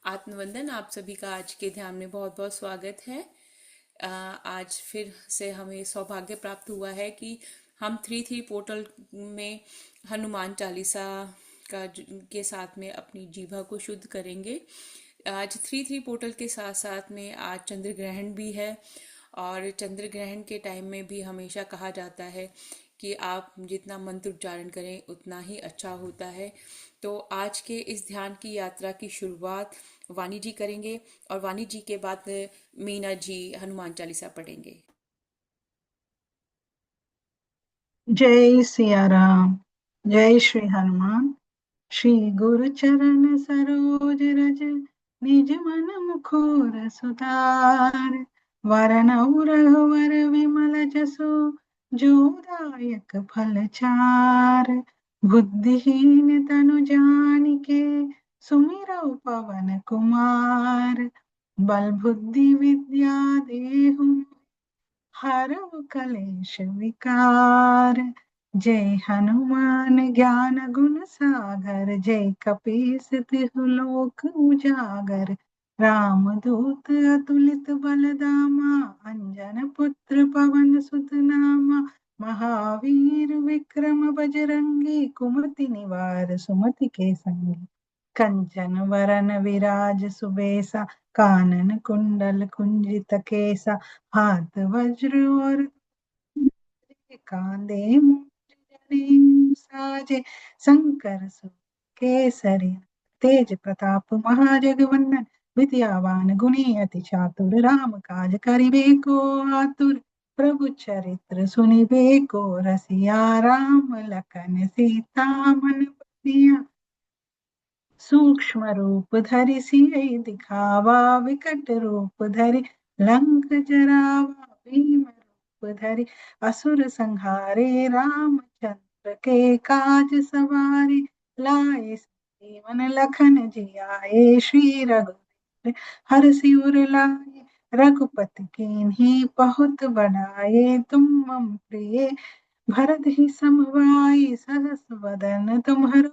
आत्मवंदन। आप सभी का आज के ध्यान में बहुत बहुत स्वागत है। आज फिर से हमें सौभाग्य प्राप्त हुआ है कि हम थ्री थ्री पोर्टल में हनुमान चालीसा के साथ में अपनी जीभा को शुद्ध करेंगे। आज थ्री थ्री पोर्टल के साथ साथ में आज चंद्र ग्रहण भी है। और चंद्र ग्रहण के टाइम में भी हमेशा कहा जाता है कि आप जितना मंत्र उच्चारण करें उतना ही अच्छा होता है। तो आज के इस ध्यान की यात्रा की शुरुआत वाणी जी करेंगे और वाणी जी के बाद मीना जी हनुमान चालीसा पढ़ेंगे। जय सिया राम। जय श्री हनुमान। श्री गुरु चरण सरोज रज निज मन मुखर सुधार। वरनउ रघुवर विमल जसु जो दायक फल चार। बुद्धिहीन तनु जानिके सुमिरौ पवन कुमार। बल बुद्धि विद्या देहु हरऊ कलेश विकार। जय हनुमान ज्ञान गुण सागर जय कपीस तिहु लोक उजागर। राम दूत अतुलित बल धामा अंजन पुत्र पवन सुत नामा। महावीर विक्रम बजरंगी कुमति निवार सुमति के संगी। कंचन वरन विराज सुबेसा कानन कुंडल कुंजित केसा। हाथ वज्र और कांधे मूंज जनेऊ साजे। शंकर सुत केसरी तेज प्रताप महाजगवंदन। विद्यावान गुणी अति चातुर राम काज करिबेको आतुर। प्रभु चरित्र सुनिबेको रसिया राम लखन सीता मन बसिया। सूक्ष्म रूप धरि सियहि दिखावा विकट रूप धरि लंक जरावा। भीम रूप धरि असुर संहारे रामचंद्र के काज सवारे। लाए संजीवन लखन जियाए श्री रघुवीर हरषि उर लाए। रघुपति कीन्ही बहुत बढ़ाए तुम मम प्रिय भरत ही समवाई। सहस वदन तुम्हरो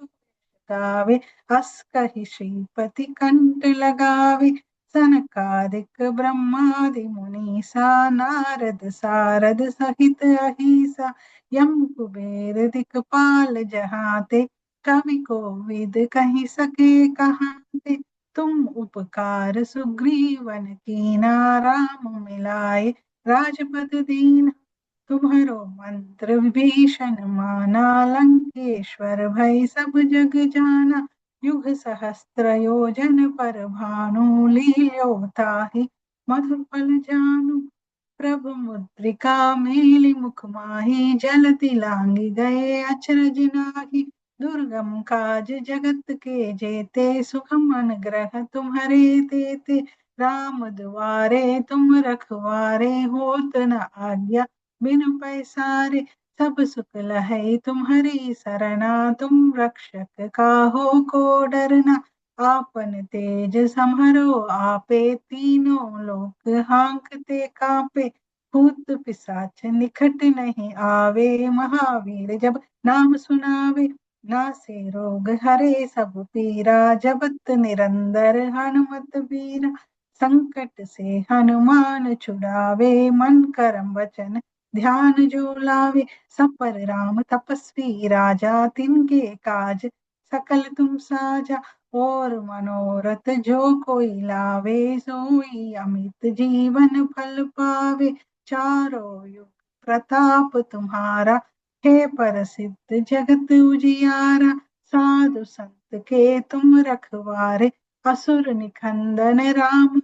गावे अस कहि श्रीपति कंठ लगावे। सनकादिक ब्रह्मादि मुनीसा नारद सारद सहित अहिसा। यम कुबेर दिखपाल जहाते कवि कोविद कहि सके कहाते। तुम उपकार सुग्रीवन कीना राम मिलाए राजपद दीना। तुम्हरो मंत्र विभीषण माना लंकेश्वर भय सब जग जाना। युग सहस्त्र योजन पर भानु लील्यो ताहि मधुर जानु। प्रभु मुद्रिका मेलि मुख माहि जलति लांघि गए अचरज नाहि। दुर्गम काज जगत के जेते सुगम अनुग्रह तुम्हरे तेते। राम दुआरे तुम रखवारे होत न आज्ञा बिनु पैसारे। सब सुख लहै तुम्हारी सरना तुम रक्षक काहू को डरना। आपन तेज समहरो आपे तीनों लोक हांकते कांपे। भूत पिशाच निकट नहीं आवे महावीर जब नाम सुनावे। नासे रोग हरे सब पीरा जपत निरंतर हनुमत बीरा। संकट से हनुमान छुड़ावे मन करम वचन ध्यान जो लावे। सब पर राम तपस्वी राजा तिनके काज सकल तुम साजा। और मनोरथ जो कोई लावे सोई अमित जीवन फल पावे। चारों युग प्रताप तुम्हारा है प्रसिद्ध जगत उजियारा। साधु संत के तुम रखवारे असुर निकंदन राम।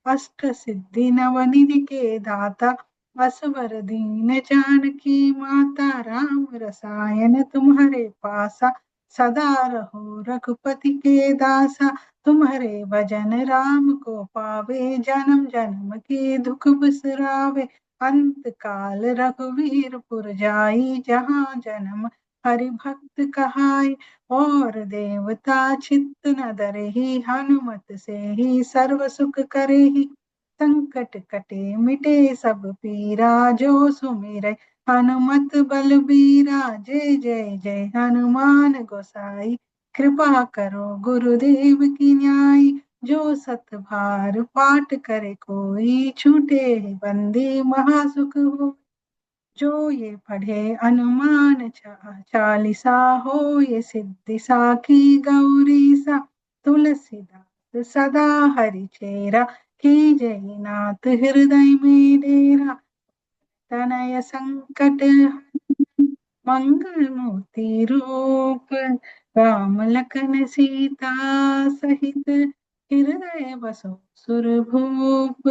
अष्ट सिद्धि नवनिधि के दाता असवर दीन जानकी माता। राम रसायन तुम्हारे पासा सदा रहो रघुपति के दासा। तुम्हारे भजन राम को पावे जन्म जन्म के दुख बिसरावे। अंत काल रघुवीर पुर जाई जहाँ जन्म हरि भक्त कहाई। और देवता चित्त न धरहि हनुमत से ही सर्व सुख करेहि। संकट कटे मिटे सब पीरा जो सुमिरै हनुमत बलबीरा। जय जय जय हनुमान गोसाई कृपा करो गुरुदेव की न्याय। जो सत भार पाठ करे कोई, छूटे बंदी महासुख हो। जो ये पढ़े अनुमान चालीसा, हो ये सिद्धि साखी गौरी सा। तुलसीदास सदा हरि चेरा, की जय नाथ हृदय में डेरा। तनय संकट मंगल मूर्ति रूप, राम लखन सीता सहित हृदय बसो सुरभूप।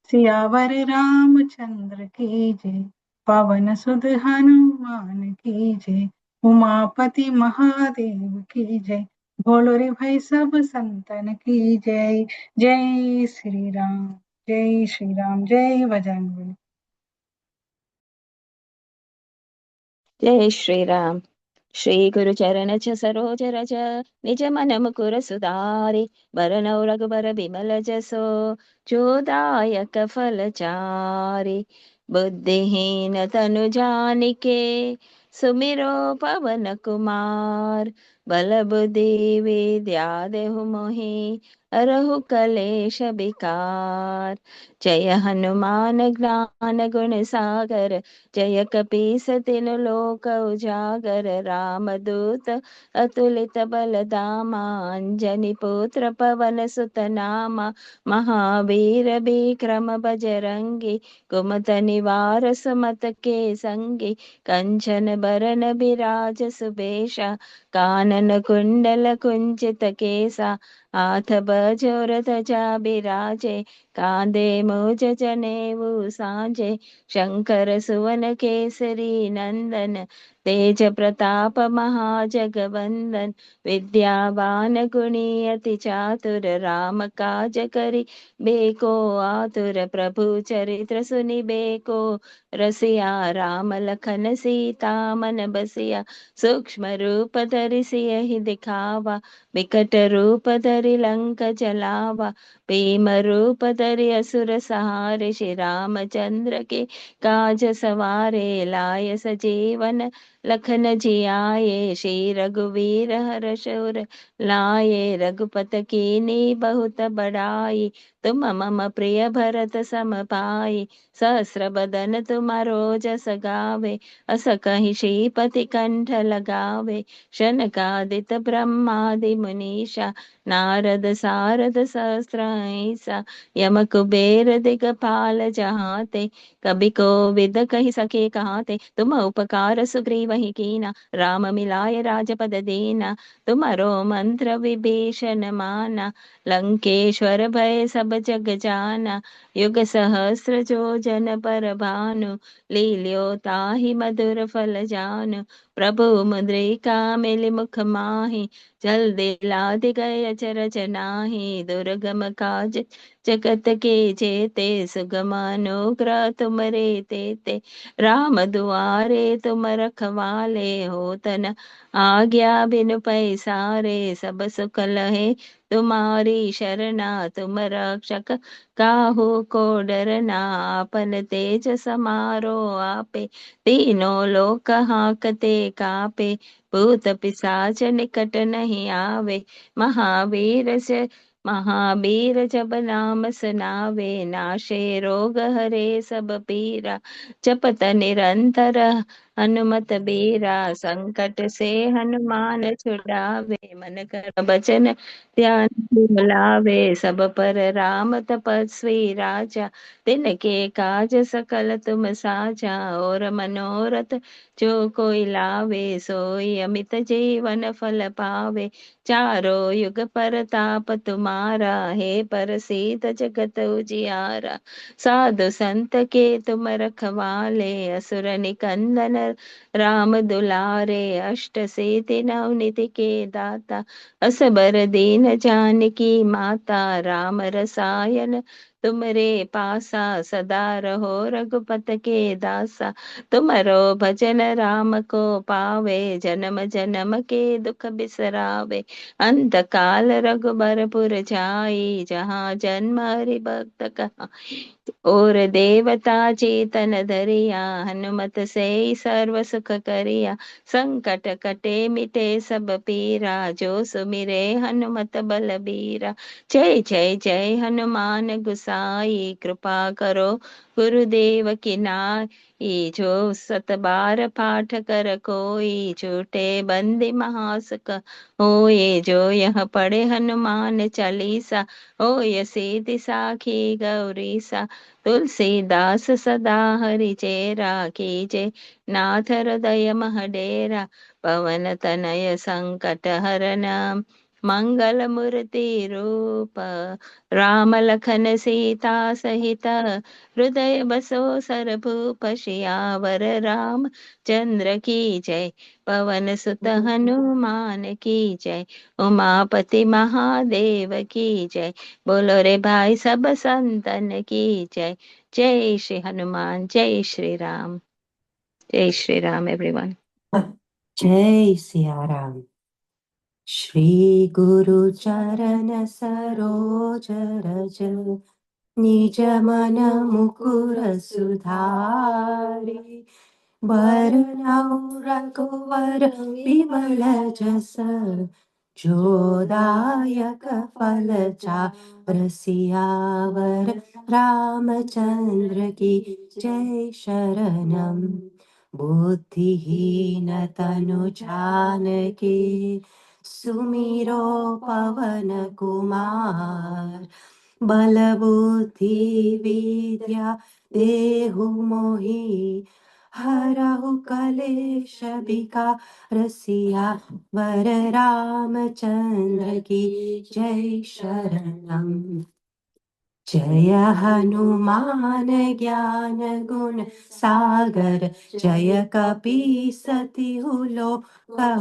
सियावर रामचंद्र की जय, पवन सुत हनुमान की जय। उमापति महादेव की जय, बोलो रे भाई सब संतन की जय। जय श्री राम, जय श्री राम, जय बजरंगबली। जय श्री राम। श्री गुरु चरण सरोज रज, निज मन मुकुर सुधारि। बरनउँ रघुबर बिमल जसो, जो दायक फल चारि। बुद्धिहीन तनु जानिके, सुमिरो पवन कुमार। बल बुद्धि विद्या देहु मोहि, हरहु कलेश विकार। जय हनुमान ज्ञान गुण सागर, जय कपीस तिनु लोक उजागर। रामदूत अतुलित बल धामा, अंजनी पुत्र पवन सुत नामा। महावीर विक्रम बजरंगी, कुमत निवार सुमत के संगी। कंचन बरन बिराज सुबेशा, कानन कुंडल कुंचित केसा। हाथ बजोर ध्वजा बिराजे, कांधे मूज जनेऊ साजे। शंकर सुवन केसरी नंदन, तेज प्रताप महाजगवंदन। विद्यावान गुणी अति चातुर, राम काज करि बेको आतुर। प्रभु चरित्र सुनि बेको रसिया, राम लखन सीता मन बसिया। सूक्ष्म रूप धरि सियहि दिखावा, विकट रूप धरि लंक जलावा। भीम रूप धरि असुर सहारे, श्री रामचंद्र के काज सवारे। लाय सजीवन लखन जियाए, श्री रघुवीर हर्ष उर लाए। रघुपत कीनी बहुत बड़ाई, तुम मम प्रिय भरत सम पाई। सहस्र बदन तुम्हारो जस गावे, अस कहि श्रीपति कंठ लगावे। शनकादिक ब्रह्मादि मुनीषा, नारद सारद सहस्र ऐसा। यम कुबेर दिगपाल जहाते, कभी को विद कही सके कहाते। तुम उपकार सुग्रीव ही कीना, राम मिलाय राजपद दीना। तुम्हारो मंत्र विभीषण माना, लंकेश्वर भय सब जग जाना। युग सहस्र जो जन पर भानु, लील्यो ताहि मधुर फल जानु। प्रभु मुद्रिका मिली मुख माहि, जल दिलादि गए अचरज नाही। दुर्गम काज जगत के जेते, सुगम अनुग्रह तुमरे तेते। राम दुआरे तुम रखवाले, होतन आज्ञा बिनु पैसारे। सब सुख लहे तुम्हारी शरणा, तुम रक्षक काहू को डरना। आपन तेज समारो आपे, तीनों लोक हाकते कापे। भूत पिशाच निकट नहीं आवे, महावीर से महावीर जब नाम सुनावे। नाशे रोग हरे सब पीरा, जपत निरंतर हनुमत बीरा। संकट से हनुमान छुड़ावे, मन कर बचन ध्यान लावे। सब पर राम तपस्वी राजा, तिनके काज सकल तुम साजा। और मनोरथ जो कोई लावे, सोई अमित जीवन फल पावे। चारों युग परताप तुम्हारा, हे प्रसिद्ध जगत उजियारा। साधु संत के तुम रखवाले, असुर निकंदन राम दुलारे। अष्ट सिद्धि नव निधि के दाता, असबर दीन जानकी माता। राम रसायन तुमरे पासा सदा रहो रघुपत के दासा। तुमरो भजन राम को पावे, जन्म जन्म के दुख बिसरावे। अंत काल रघुबरपुर जाई, जहाँ जन्म हरि भक्त कहाई। और देवता चेतन धरिया, हनुमत से सर्व सुख करिया। संकट कटे मिटे सब पीरा, जो सुमिरे हनुमत बलबीरा। जय जय जय हनुमान गुसाई, कृपा करो गुरुदेव की नाय। जो 7 बार पाठ कर कोई, छूटे बंदी महासुख होए। जो यह पढ़े हनुमान चालीसा, होय सिद्धि साखी गौरीसा। तुलसीदास सदा हरि चेरा, कीजे नाथ हृदय मह डेरा। पवन तनय संकट हरन, मंगल मूर्ति रूप। राम लखन सीता सहित, हृदय बसो सरभूप। सियावर राम चंद्र की जय, पवन सुत हनुमान की जय। उमापति महादेव की जय, बोलो रे भाई सब संतन की जय। जय श्री हनुमान, जय श्री राम। जय श्री राम एवरीवन। जय सिया राम। श्री गुरु चरण सरोज रज, निज मन मुकुर सुधारि। बरनउँ रघुवर विमल जस, जो दायक फल चार। सियावर रामचंद्र की जय शरणम। बुद्धिहीन तनु जानकी, सुमिरो पवन कुमार। बल बुद्धि विद्या देहु मोहि, हरहु कलेश विकार। सियावर रामचंद्र की जय शरणम। जय हनुमान ज्ञान गुण सागर, जय कपीस तिहु लोक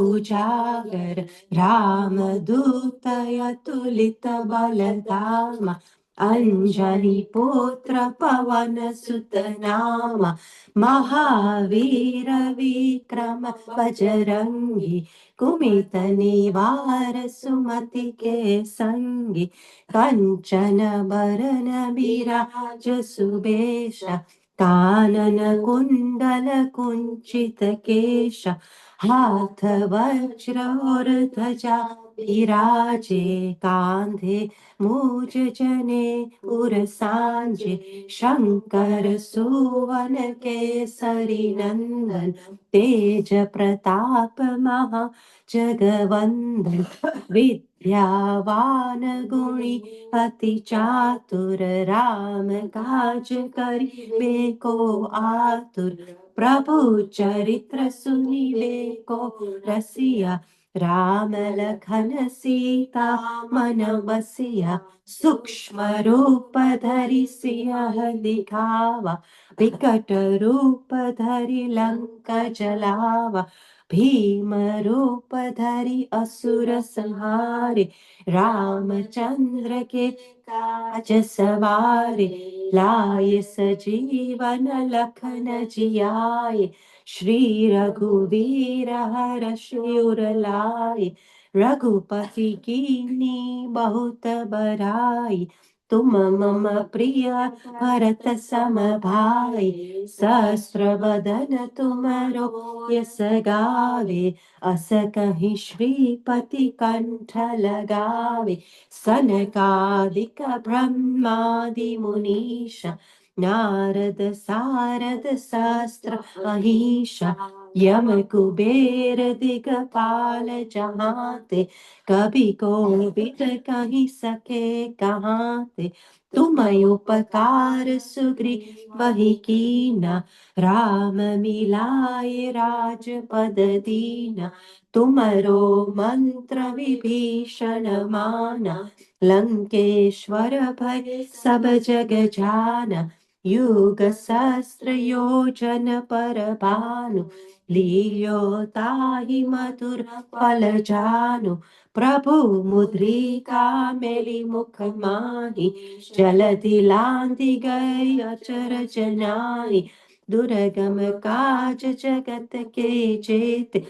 उजागर। राम दूत अतुलित बल धामा, अंजनी पुत्र पवन सुत नामा। महावीर विक्रम बजरंगी, कुमित निवार सुमति के संगी। कंचन बरन विराज सुबेशा, कानन कुंडल कुंचित केशा। हाथ वज्र और ध्वजा विराजे, कांधे मूज जने उर सांजे। शंकर सुवन केसरी नंदन, तेज प्रताप महा जगवंदन। विद्यावान गुणी अति चातुर, राम काज करिबे को आतुर। प्रभु चरित्र सुनिबे को रसिया, राम लखन सीता मन बसिया। सूक्ष्म रूप धरि सियह दिखावा, विकट रूप धरि लंक जलावा। भीम रूप धरि असुर संहारे, रामचंद्र के काज सवारे। लाए सजीवन लखन जियाए, श्री रघुवीर हर्षि उर लाए। रघुपति कीन्ही बहुत बड़ाई, तुम मम प्रिय भरत सम भाई। सहस्र बदन तुमरो यस गावे, अस कहीं श्रीपति कंठ लगावे। सनकादिक ब्रह्मादि मुनीषा, नारद सारद शास्त्र अहीशा। यम कुबेर दिगपाल जहाते, कभी कोविद कहीं सके कहाते। तुम उपकार सुग्रीव वही कीना, राम मिलाए राजपद दीना। तुमरो मंत्र विभीषण माना, लंकेश्वर भय सब जग जाना। युग सहस्र योजन पर भानु लील्यो ताहि मधुर फल जानु प्रभु मुद्रिका मेली मुख माही जलधि लांघि गए अचरज नाहि दुर्गम काज जगत के जेते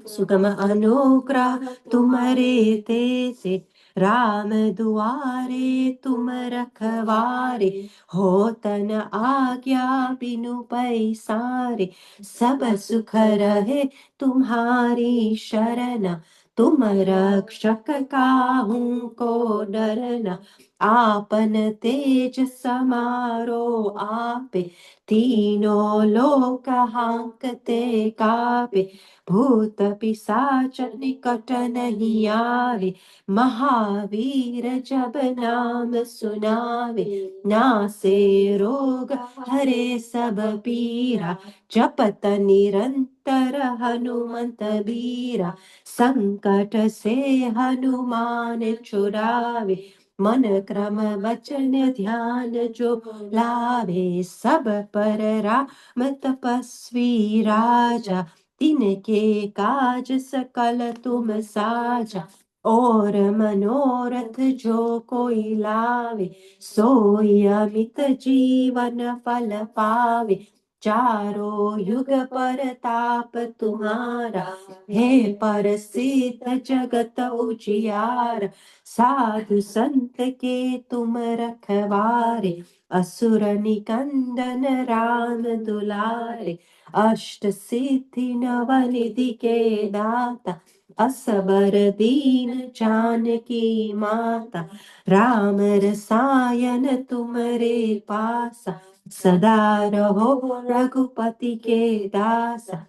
सुगम अनुग्रह तुम्हारे तेजे राम दुआरे तुम रखवारे हो तन आज्ञा बिनु पैसारे सब सुख रहे तुम्हारी शरण तुम रक्षक काहू को डरना आपन तेज समारो आपे तीनों लोक हांकते कापे भूत पिशाच निकट नहीं आवे महावीर जब नाम सुनावे नासे रोग हरे सब पीरा जपत निरंतर हनुमंत बीरा संकट से हनुमान छुड़ावे मन क्रम वचन ध्यान जो लावे सब पर राम तपस्वी राजा तिनके काज सकल तुम साजा और मनोरथ जो कोई लावे सोई अमित जीवन फल पावे चारों युग परताप तुम्हारा हे प्रसिद्ध जगत उजियार साधु संत के तुम रखवारे असुर निकंदन राम दुलारे अष्ट सिद्धि नव निधि के दाता असबर दीन जानकी माता राम रसायन तुमरे पासा सदा रहो रघुपति के दासा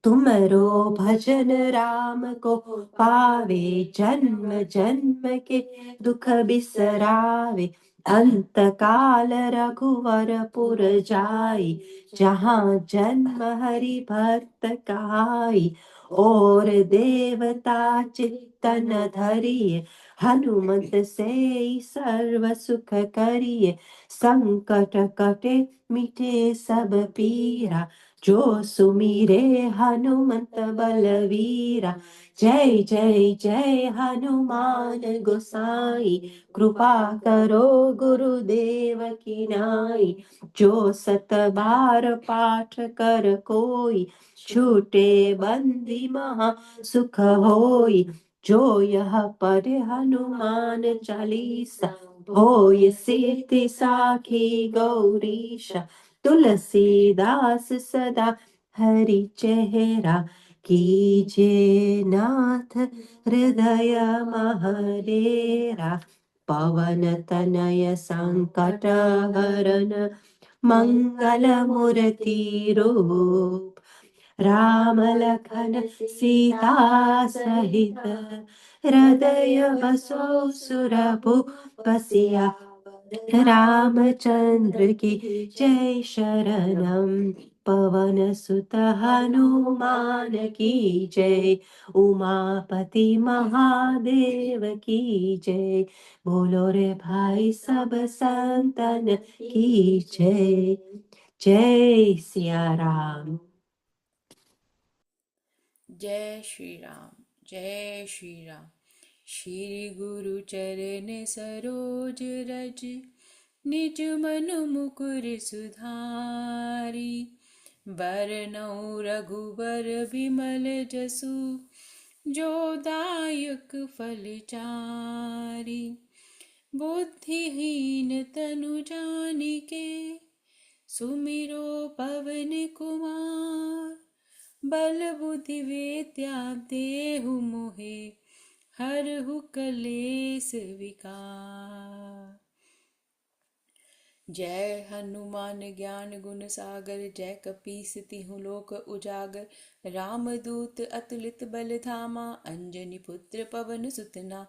तुमरो भजन राम को पावे जन्म जन्म के दुख बिसरावे अंत काल रघुवर पुर जाई जहाँ जन्म हरि भक्त कहाई और देवता चित्तन धरिए हनुमत से सर्व सुख करिए संकट कटे मिटे सब पीरा जो सुमीरे हनुमंत बलवीरा जय जय जय हनुमान गोसाई कृपा करो गुरुदेव की नाई जो सत बार पाठ कर कोई छूटे बंदी महा सुख होई जो यह पढ़े हनुमान चालीसा होय सिद्धि साखी गौरीशा तुलसीदास सदा हरि चेहरा कीजे नाथ हृदय महडेरा पवन तनय संकट हरन मंगल मूर्ति रूप राम लखन सीता सहित हृदय बसो सुरभु बसिया रामचंद्र की जय शरणम पवन सुत हनुमान की जय उमापति महादेव की जय बोलो रे भाई सब संतन की जय जय सिया राम। जय श्री राम। जय श्री राम। श्री गुरु चरण सरोज रज निज मन मुकुर सुधारी बरनउँ रघुबर बिमल जसु जो दायक फल चारि बुद्धिहीन तनु जानिके सुमिरो पवन कुमार बल बुद्धि विद्या देहु मोहे हरहु कलेस विकार। जय हनुमान ज्ञान गुण सागर जय कपीस तिहु लोक उजागर रामदूत अतुलित बल धामा अंजनी पुत्र पवन सुत नामा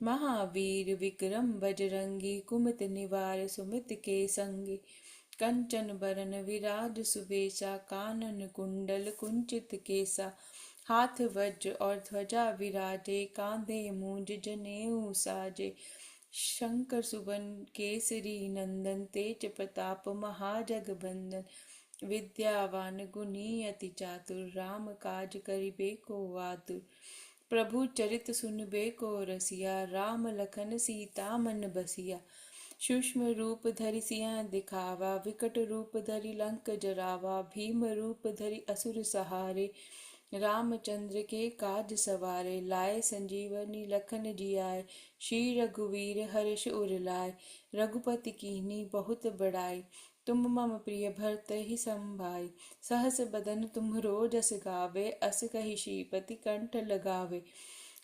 महावीर विक्रम बजरंगी कुमति निवार सुमित के संगी कंचन बरन विराज सुबेसा कानन कुंडल कुंचित केसा हाथ वज्र और ध्वजा विराजे कांधे मूंज जनेऊ साजे शंकर सुवन केसरी नंदन तेज प्रताप महाजगबंदन विद्यावान गुणी अति चातुर राम काज करिबे को आतुर प्रभु चरित सुनबे को रसिया राम लखन सीता मन बसिया सूक्ष्म रूप धरि सिया दिखावा विकट रूप धरि लंक जरावा भीम रूप धरि असुर सहारे रामचंद्र के काज सवारे लाए संजीवनी लखन जियाए श्री रघुवीर हर्ष उर लाए रघुपति कीन्ही बहुत बड़ाई तुम मम प्रिय भरत ही संभाई सहस बदन तुम्हरो जस गावे अस कहि श्रीपति कंठ लगावे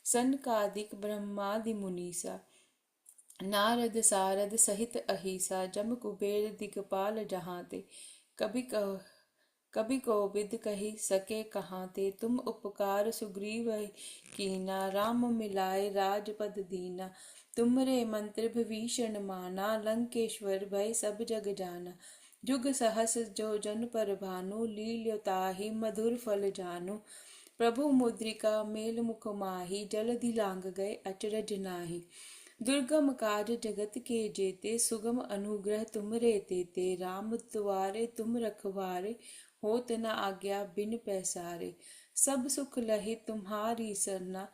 सनकादिक ब्रह्मादि मुनीसा नारद सारद सहित अहिसा जम कुबेर दिगपाल जहाँ ते कभी कोविद कही सके कहाँ ते तुम उपकार सुग्रीव कीना राम मिलाए राजपद दीना तुमरे मंत्र विभीषण माना लंकेश्वर भय सब जग जाना जुग सहस जो जन पर भानु लील्योताहि मधुर फल जानु प्रभु मुद्रिका मेल मुख माही जलधि लांग गए अचरज नाही दुर्गम काज जगत के जेते सुगम अनुग्रह तुमरे तेते राम द्वारे तुम रखवारे होत न आज्ञा बिन पैसारे सब सुख लहे तुम्हारी सरना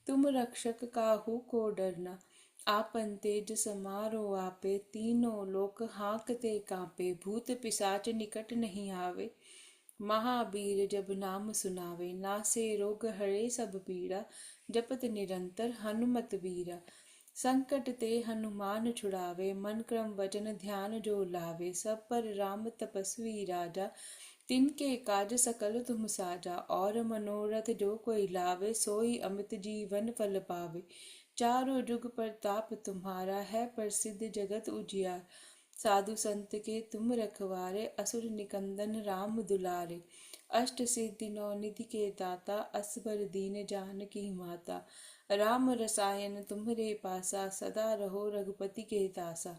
तुम रक्षक काहू को डरना आपन तेज समारो आपे तीनों लोक हाँकते कांपे भूत पिशाच निकट नहीं आवे महावीर जब नाम सुनावे नासे रोग हरे सब पीड़ा जपत निरंतर हनुमत वीरा संकट ते हनुमान छुड़ावे मन क्रम वचन ध्यान जो लावे सब पर राम तपस्वी राजा तिनके काज सकल तुम साजा और मनोरथ जो कोई लावे सोई अमित जीवन फल पावे चारों जुग प्रताप तुम्हारा है प्रसिद्ध जगत उजियार साधु संत के तुम रखवारे असुर निकंदन राम दुलारे अष्ट सिद्धि नौ निधि के दाता असबर दीन जानकी माता राम रसायन तुम्हरे पासा सदा रहो रघुपति के दासा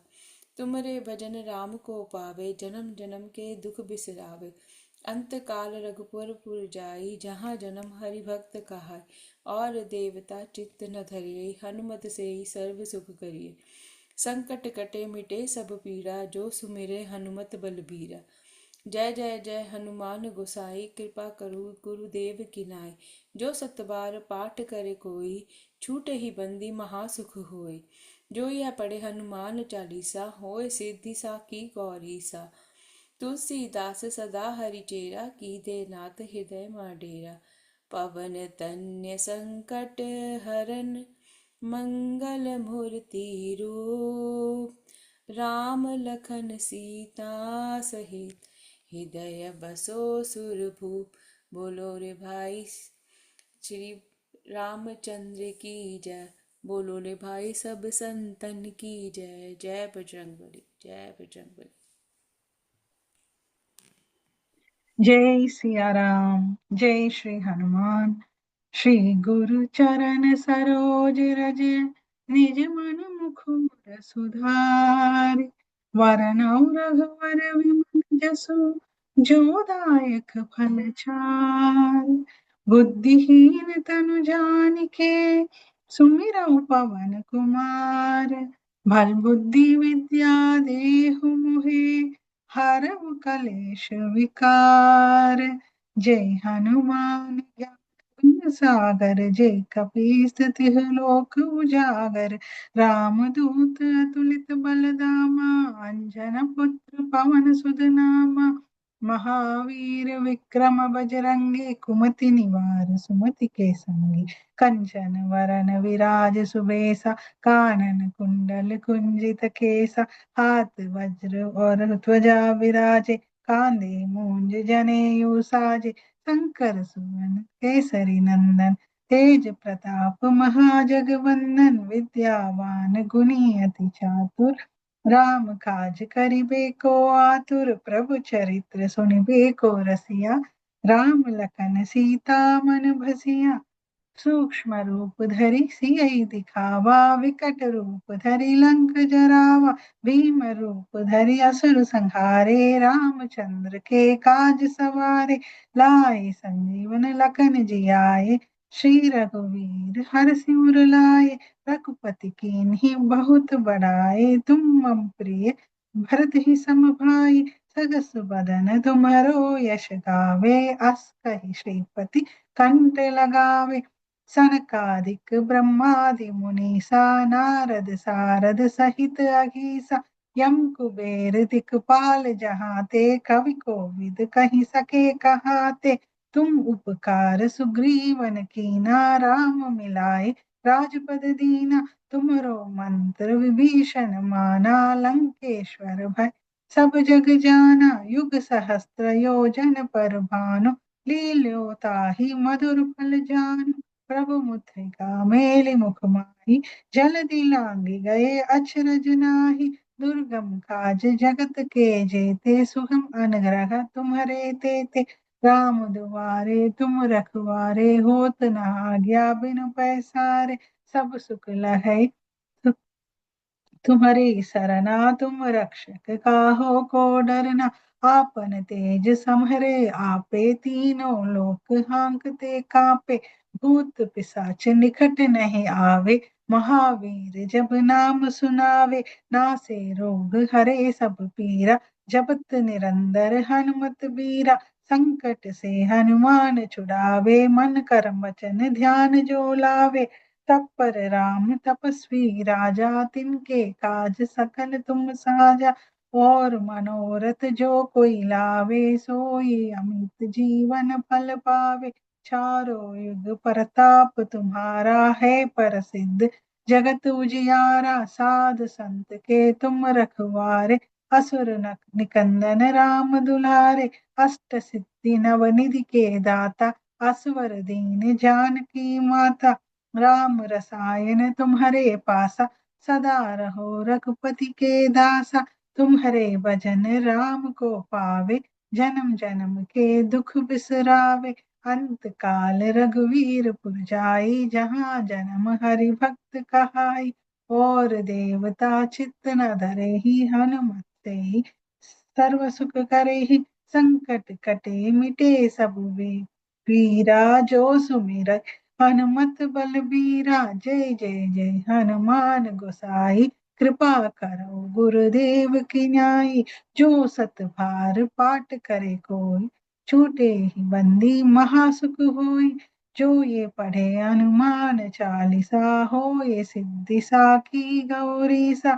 तुमरे भजन राम को पावे जन्म जन्म के दुख बिसरावे अंत काल रघुपुर पुर जाई जहाँ जन्म हरि भक्त कहाय और देवता चित्त न धरिए हनुमत से ही सर्व सुख करिए संकट कटे मिटे सब पीड़ा जो सुमिरे हनुमत बलबीरा जय जय जय हनुमान गोसाई कृपा करु गुरुदेव की नाई जो सतबार पाठ करे कोई छूटे ही बंदी महासुख होय जो यह पढ़े हनुमान चालीसा होय सिद्धि सा की गौरी सा तुलसीदास सदा हरिचेरा की दे नाथ हृदय माडेरा पवन तन्य संकट हरन मंगल मूर्ति रूप राम लखन सीता सहित हृदय बसो सुरभूप बोलो रे भाई श्री रामचंद्र की जय बोलो रे भाई सब संतन की जय जय बजरंगबली जय बजरंगबली जय सिया राम जय श्री हनुमान श्री गुरु चरण सरोज रज निज मन मुकुर सुधार वरनौ रघुवर विमल जसु जो दायक फल चार बुद्धिहीन तनु जानिके सुमिरौ पवन कुमार भल बुद्धि विद्या देहु मोहे हरहु कलेश विकार जय हनुमान ज्ञान सागर जय कपीस तिह लोक उजागर रामदूत अतुलित बलधामा अंजन पुत्र पवन सुत नामा महावीर विक्रम बजरंगी कुमति निवार सुमति के संगी कंचन वरन विराज सुबेसा कानन कुंडल कुंजित केसा हाथ वज्र और ध्वजा विराजे कांधे मूंज जनेऊ साजे शंकर सुवन केसरी नंदन तेज प्रताप महाजगवंदन विद्यावान गुणी अति चातुर राम काज करिबे को आतुर प्रभु चरित्र सुनिबे को रसिया राम लखन सीता मन भसिया सूक्ष्म रूप धरि सियहि दिखावा विकट रूप धरि लंक जरावा भीम रूप धरि असुर संहारे रामचंद्र के काज सवारे लाए संजीवन लखन जियाए श्री रघुवीर हर सिर लाए, रघुपति कीन्ही बहुत बड़ाए। तुम मम प्रिय भरत ही सम भाई, सगस बदन तुम्हरो यश गावे। अस कहि श्रीपति कंठ लगावे, सनकादिक ब्रह्मादि मुनीसा, नारद सारद सहित अहिसा। यम कुबेर दिखपाल जहाते, कवि कोविद कहि सके कहाते। तुम उपकार सुग्रीवन कीना, राम मिलाए राजपद दीना। तुमरो मंत्र विभीषण माना, लंकेश्वर भय सब जग जाना। युग सहस्त्र योजन पर भानु, लील्यो ताहि मधुर फल जानु। प्रभु मुद्रिका मेलि मुख माहि, जलधि लांघि गए अचरज नाही। दुर्गम काज जगत के जेते, सुगम अनुग्रह तुम्हरे तेते। राम दुआरे तुम रखवारे, होत न आज्ञा बिनु पैसारे। सब सुख लहै तुम्हारी सरना, तुम रक्षक काहो को डरना। आपन तेज समहरे आपे, तीनों लोक हांकते कापे। भूत पिशाच निकट नहीं आवे, महावीर जब नाम सुनावे। नासे रोग हरे सब पीरा, जपत निरंतर हनुमत बीरा। संकट से हनुमान छुड़ावे, मन कर्म वचन ध्यान जो लावे। तत्पर राम तपस्वी राजा, तिनके काज सकल तुम साजा। और मनोरथ जो कोई लावे, सोई अमित जीवन फल पावे। चारों युग प्रताप तुम्हारा है प्रसिद्ध, जगत उजियारा। साध संत के तुम रखवारे, असुर निकंदन राम दुलारे। अष्ट सिद्धि नवनिधि के दाता, असवर दीन जानकी माता। राम रसायन तुम्हारे पासा, सदा रहो रघुपति के दासा। तुम्हारे भजन राम को पावे, जन्म जन्म के दुख बिसरावे। अंत काल रघुवीर पुर जाई, जहाँ जन्म हरि भक्त कहाई। और देवता चित्त न धरे ही, हनुमत से सर्व सुख करे ही। संकट कटे मिटे सब पीरा, जो सुमिरै हनुमत बलबीरा। जय जय जय हनुमान गोसाई, कृपा करो गुरुदेव की नाई। जो सत भार पाठ करे कोई, छूटे ही बंदी महासुख होई। जो ये पढ़े हनुमान चालीसा, हो ये सिद्धि साखी गौरी सा।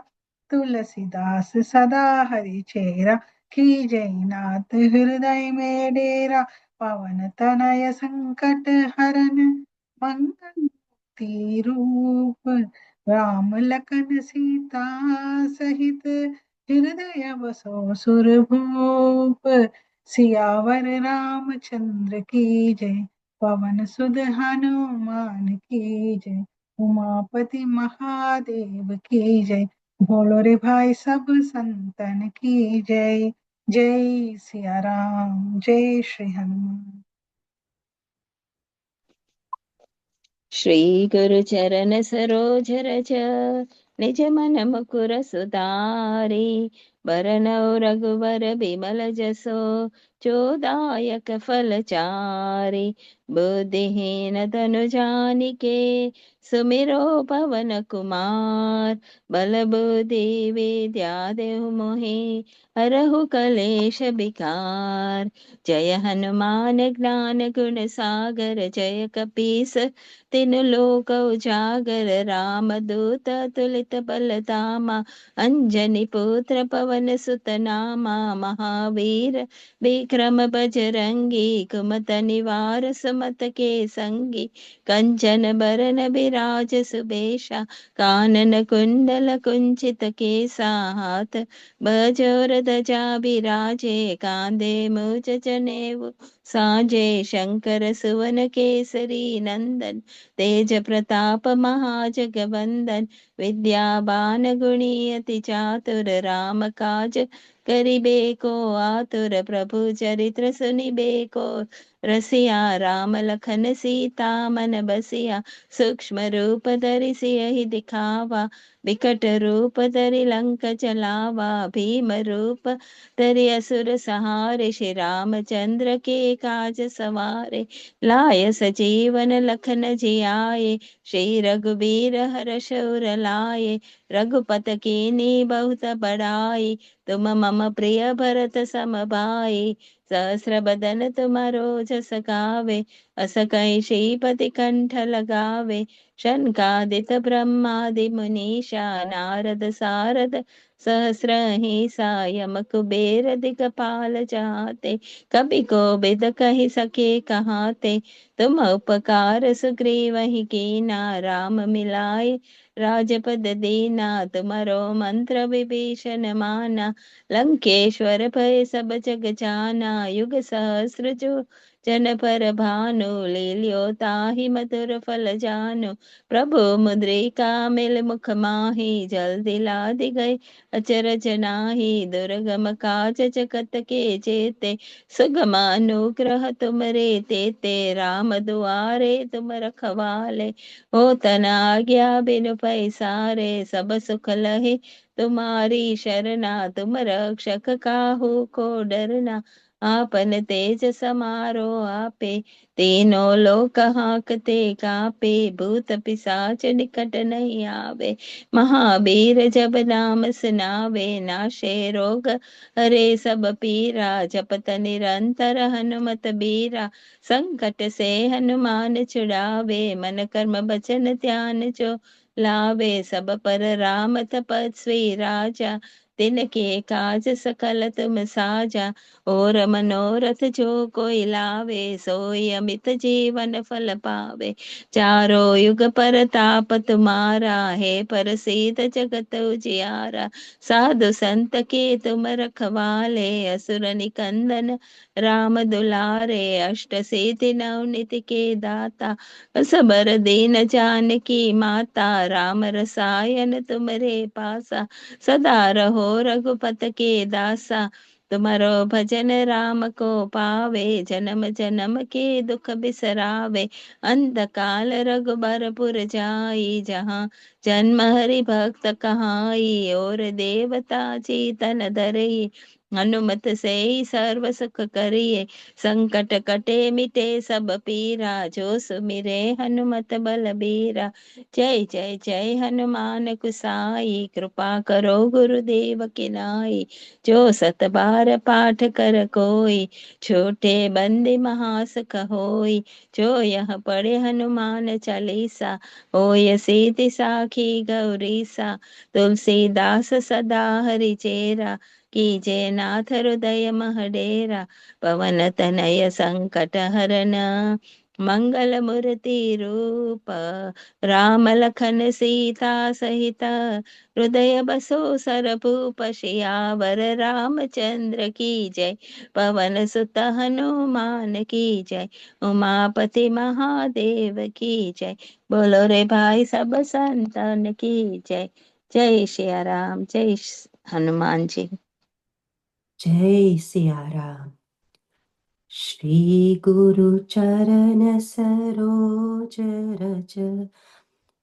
तुलसीदास सदा हरि चेरा, की जयनाथ हृदय में डेरा। पवन तनय संकट हरन, मंगल मूर्ति रूप। राम लखन सीता सहित, हृदय बसो सुरभूप। सियावर रामचंद्र की जय, पवन सुत हनुमान की जय। उमापति महादेव की जय, बोलो रे भाई सब संतन की जय। जय सिया राम, जय श्री हनुमान। श्री गुरु चरण सरोज रज, निज मन मुकुर सुधारी। बरनौ रघुवर बिमल जसो, चोदायक फल चारि। बुद्धिहीन तनु जानिके, सुमिरो पवन कुमार। बल बुद्धि विद्या देहु मोहि, हरहु कलेश विकार। जय हनुमान ज्ञान गुण सागर, जय कपीस तिनु लोक उजागर। राम दूत तुलित बल धामा, अंजनी पुत्र पवन सुत नामा। महावीर विक्रम बजरंगी, कुमत निवार सुमत के संगी। कंचन बरन बिराज सुबेशा, कानन कुंडल कुंचित केसा। हाथ बजोर ध्वजा बिराजे, कांधे मूज जनेऊ साजे। शंकर सुवन केसरी नंदन, तेज प्रताप महाजगवंदन। विद्यावान गुणी अति चातुर, राम काज करिबे को आतुर प्रभु चरित्र सुनिबे को रसिया राम लखन सीता मन बसिया सूक्ष्म रूप धरि सियहि दिखावा विकट रूप धरि लंक चलावा भीम रूप धरि असुर सहारे श्री रामचंद्र के काज सवारे लाय सजीवन लखन जियाए श्री रघुबीर हर्ष उर लाए रघुपत कीनी बहुत बड़ाई तुम मम प्रिय भरत सम भाई सहस्र बदन तुम्हारो जस गावे अस कहि श्रीपति कंठ लगावे शनकादित ब्रह्मादि मुनीषा नारद सारद सहस्र ही यम कुबेर दिगपाल जाते कभी को बिद कही सके कहाते तुम उपकार सुग्रीव ही कीना राम मिलाए राजपद दीना तुम्हारो मंत्र विभीषण माना लंकेश्वर भय सब जग जाना युग सहस्र जो जन पर भानु लील्यो ताहि मधुर फल जानु प्रभु मुद्रिका मिल मुख माही जल दिलादि गए अचरज नाही दुर्गम काज जगत के जेते सुगम अनुग्रह तुमरे तेते राम दुआरे तुम रखवाले हो तना आज्ञा बिनु पैसारे सब सुख लहे तुम्हारी शरणा तुम रक्षक काहू को डरना आपन तेज समारो आपे तीनों लोक हांकते कापे भूत पिशाच निकट नहीं आवे महावीर जब नाम सुनावे नाशे रोग हरे सब पीरा जपत निरंतर हनुमत बीरा संकट से हनुमान छुड़ावे मन कर्म बचन ध्यान जो लावे सब पर राम तपस्वी राजा तिनके काज सकल तुम साजा और मनोरथ जो कोई लावे सोई अमित जीवन फल पावे चारों युग पर ताप तुम्हारा है प्रसिद्ध जगत उजियारा साधु संत के तुम रखवाले असुर निकंदन राम दुलारे अष्ट सिद्धि नवनिधि के दाता असबर दीन जानकी माता राम रसायन तुमरे पासा सदा रहो रघुपत के दासा तुम्हारो भजन राम को पावे जन्म जन्म के दुख बिसरावे अंधकाल रघुबरपुर जाई जहाँ जन्म हरि भक्त कहाई और देवता चीतन धरई हनुमत से ही सर्व सुख करिए संकट कटे मिटे सब पीरा जो सुमिरे हनुमत बलबीरा जय जय जय हनुमान कुसाई कृपा करो गुरुदेव की नाई जो सत बार पाठ कर कोई छोटे बंदे महासुख होई जो यह पढ़े हनुमान चालीसा होय सीति साखी गौरीसा तुलसीदास सदा हरि चेरा कीजे नाथ हृदय महडेरा पवन तनय संकट हरन मंगल मूर्ति रूप राम लखन सीता सहित हृदय बसो सरभूप सियावर रामचंद्र की जय पवन सुत हनुमान की जय उमापति महादेव की जय बोलो रे भाई सब संतन की जय जय श्री राम जय हनुमान जी। जय सिया राम। श्री गुरु चरण सरोज रज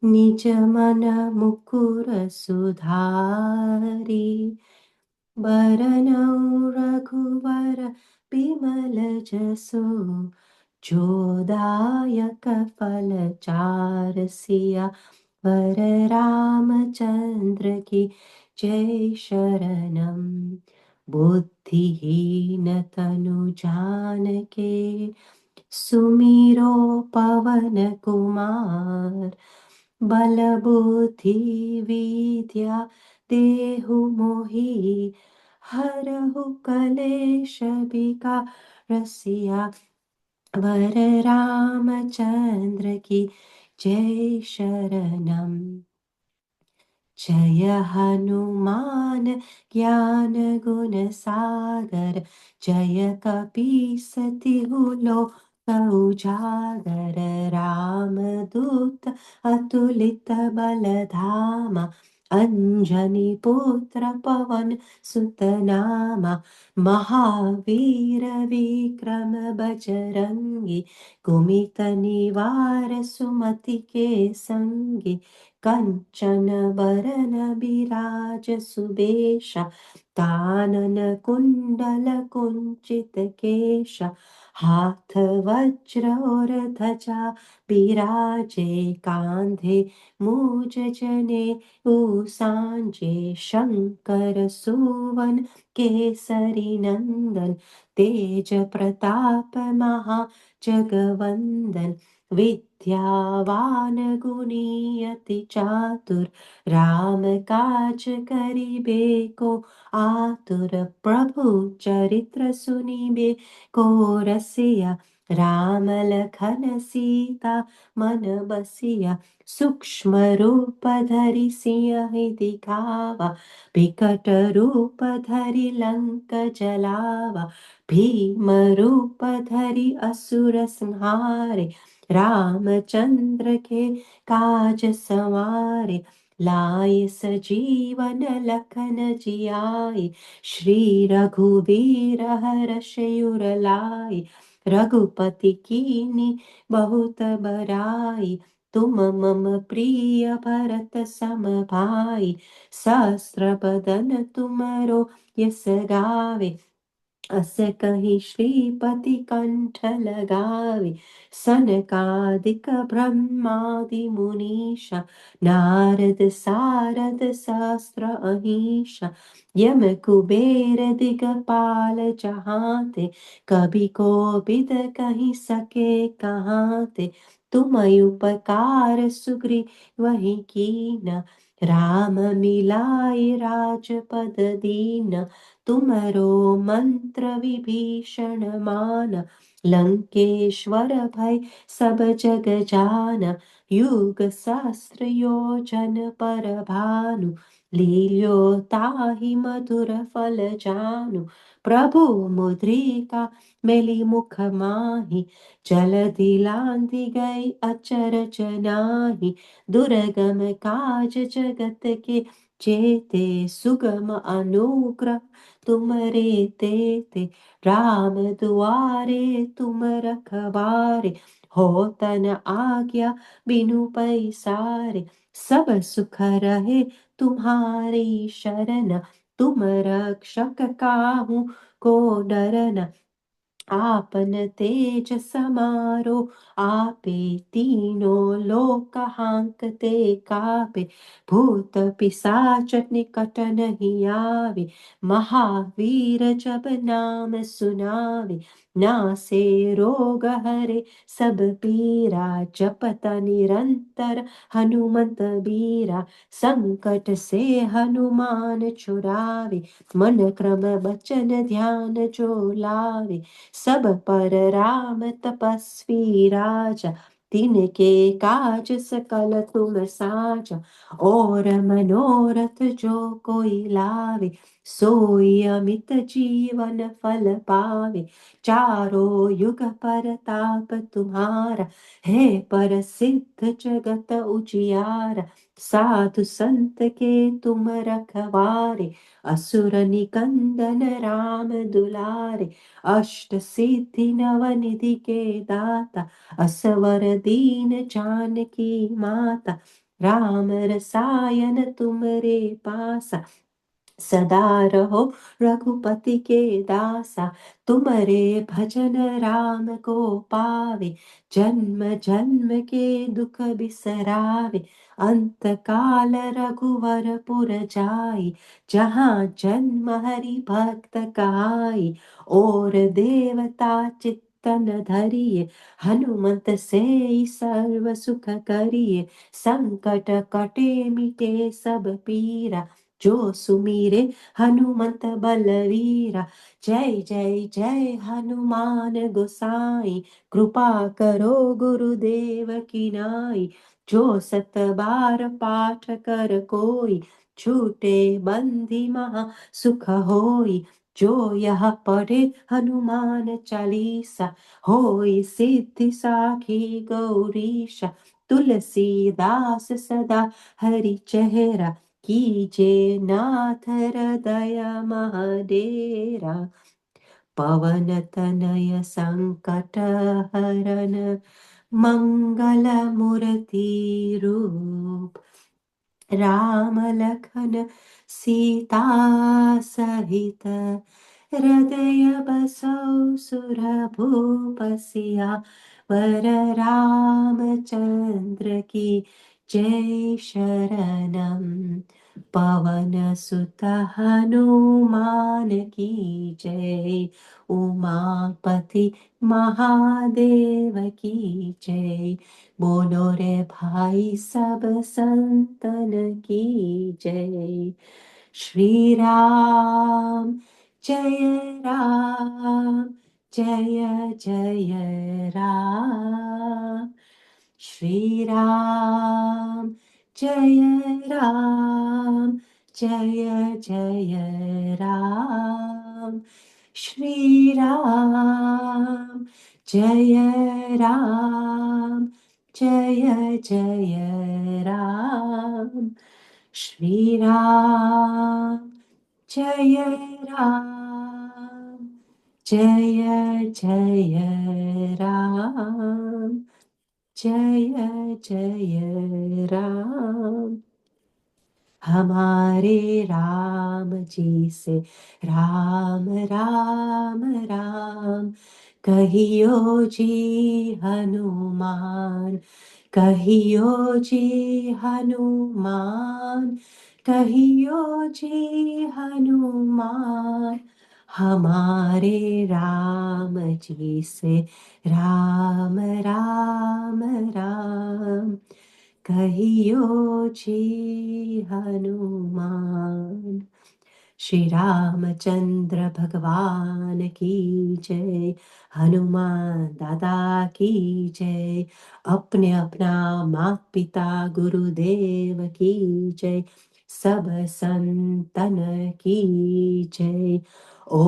निज मन मुकुर सुधारी बरनउँ रघुवर बिमल जसो जोदायक फल चारसिया वर रामचंद्र की जय शरणम बुद्धिहीन तनु जानके सुमिरो पवन कुमार बल बुद्धि विद्या देहु मोहि हरहु कलेश विकारसिया वर रामचंद्र की जय शरणम जय हनुमान ज्ञान गुण सागर जय कपीसतिहु लोक उजागर राम दूत अतुलित बल धामा अंजनी पुत्र पवन सुत नामा, महावीर विक्रम बजरंगी, कुमित निवार सुमति के संगी, कंचन बरन बिराज सुबेशा, कानन कुंडल कुंचित केशा, हाथ वज्र और ध्वजा बिराजे, कांधे मूज जने सांजे, शंकर सुवन केसरी नंदन, तेज प्रताप महा जगवंदन, विद्यावान गुणी अति चातुर, राम काज करिबे को आतुर, प्रभु चरित्र सुनिबे को रसिया, राम लखन सीता मन बसिया, सूक्ष्म रूप धरि सिंह दिखावा, विकट रूप धरि लंक जलावा, भीम रूप धरि असुर संहारे, रामचंद्र के काज सवारे, लाए सजीवन लखन जियाए, श्री रघुवीर हर्ष उर लाए, रघुपति कीनी बहुत बड़ाई, तुम मम प्रिय भरत सम भाई, सहस्र बदन तुमरो यस गावे, अस कहीं श्रीपति कंठ लगावे, सनकादिक ब्रह्मादि मुनीषा, नारद सारद शास्त्र अहीशा, यम कुबेर दिगपाल जहाते, कभी कोविद कहीं सके कहाते, तुम उपकार सुग्रीव वही कीना, राम मिलाए राजपद दीना, तुमरो मंत्र विभीषण मान, लंकेश्वर भय सब जग जान, युग सहस्र योजन पर भानु, लील्यो ताहि मधुर फल जानु, प्रभु मुद्रिका मेली मुख माहि, जलधि लांघि गई अचरज नाही, दुर्गम काज जगत के जेते, सुगम अनुग्रह तुम रे तेते, राम दुआरे तुम रखवारे, हो तन आज्ञा बिनु पैसारे, सब सुख रहे तुम्हारी शरण, तुम रक्षक काहू को डरना, आपन तेज समारो आपे, तीनों लोक हांकते कापे, भूत पिशाच निकट नहीं आवे, महावीर जब नाम सुनावे, नासे रोग हरे सब पीरा, जपत निरंतर हनुमत बीरा, संकट से हनुमान छुड़ावे, मन क्रम बचन ध्यान जो लावे, सब पर राम तपस्वी राजा, तिनके काज सकल तुम साजा, और मनोरथ जो कोई लावे, सोई अमित जीवन फल पावे, चारों युग परताप तुम्हारा, है प्रसिद्ध जगत उजियारा, साधु संत के तुम रखवारे, असुर निकंदन राम दुलारे, अष्ट सिद्धि नवनिधि के दाता, असवर दीन जानकी माता, राम रसायन तुमरे पासा, सदा रहो रघुपति के दासा, तुम्हारे भजन राम को पावे, जन्म जन्म के दुख बिसरावे, अंत काल रघुवर पुर जाई, जहाँ जन्म हरि भक्त कहाई, और देवता चित्तन धरिए, हनुमत से सर्व सुख करिए, संकट कटे मिटे सब पीरा, जो सुमीरे हनुमंत बलवीरा, जय जय जय हनुमान गोसाई, कृपा करो गुरुदेव की नाई, जो सत बार पाठ कर कोई, छूटे बंदी महा सुख होई, जो यह पढ़े हनुमान चालीसा, होई सिद्धि साखी गौरीशा, तुलसीदास सदा हरि चेहरा, कीजे नाथ हृदय महडेरा पवन तनय संकट हरन मंगल मूर्ति रूप राम लखन सीता सहित हृदय बसौ सुरभूप सिया वर रामचंद्र की जय शरणम पवन सुत हनुमान की जय उमापति महादेव की जय बोलो रे भाई सब संतन की जय श्री राम जय राम जय जय राम श्री राम जय राम जय जय राम श्री राम जय राम जय जय राम श्री राम जय राम जय जय राम जय जय राम हमारे राम जी से राम राम राम कहियो जी हनुमान कहियो जी हनुमान कहियो जी हनुमान हमारे राम जी से राम राम राम कहियो जी हनुमान श्री रामचंद्र भगवान की जय हनुमान दादा की जय अपने अपना माता पिता गुरुदेव की जय सब संतन की जय ओम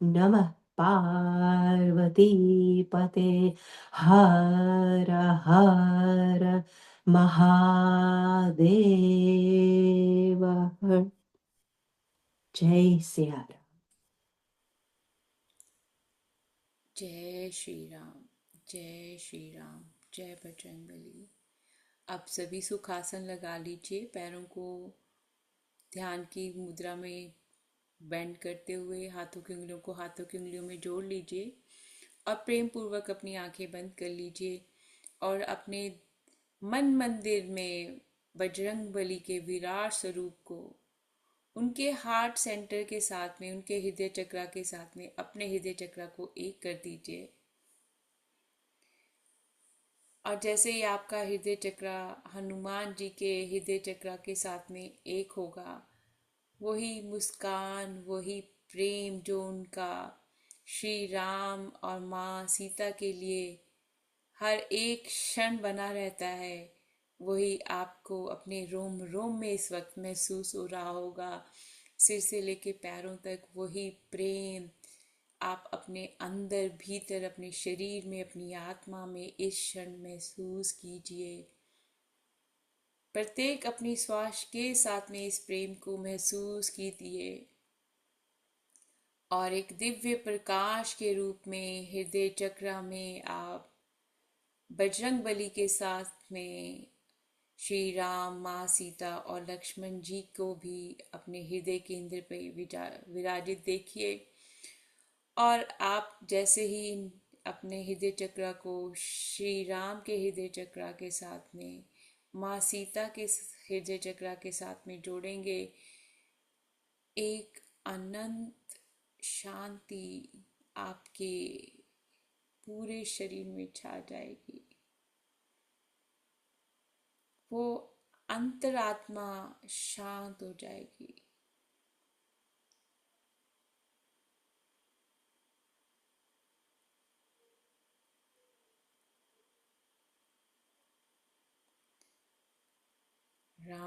नमः पार्वती पते हर हर महादेव जय सिया राम। जय श्री राम, जय श्री राम, जय बजरंगबली। अब सभी सुखासन लगा लीजिए, पैरों को ध्यान की मुद्रा में बेंड करते हुए हाथों की उंगलियों को हाथों की उंगलियों में जोड़ लीजिए और प्रेम पूर्वक अपनी आंखें बंद कर लीजिए और अपने मन मंदिर में बजरंग बली के विराट स्वरूप को उनके हार्ट सेंटर के साथ में, उनके हृदय चक्र के साथ में अपने हृदय चक्र को एक कर दीजिए। और जैसे ही आपका हृदय चक्र हनुमान जी के हृदय चक्र के साथ में एक होगा, वही मुस्कान, वही प्रेम जो उनका श्री राम और माँ सीता के लिए हर एक क्षण बना रहता है, वही आपको अपने रोम रोम में इस वक्त महसूस हो रहा होगा। सिर से लेके पैरों तक वही प्रेम आप अपने अंदर भीतर अपने शरीर में अपनी आत्मा में इस क्षण महसूस कीजिए। प्रत्येक अपनी श्वास के साथ में इस प्रेम को महसूस कीजिए और एक दिव्य प्रकाश के रूप में हृदय चक्र में आप बजरंग बली के साथ में श्री राम, माँ सीता और लक्ष्मण जी को भी अपने हृदय केंद्र पर विराजित देखिए। और आप जैसे ही अपने हृदय चक्र को श्री राम के हृदय चक्र के साथ में, माँ सीता के हृदय चक्र के साथ में जोड़ेंगे, एक अनंत शांति आपके पूरे शरीर में छा जाएगी। वो अंतरात्मा शांत हो जाएगी। राम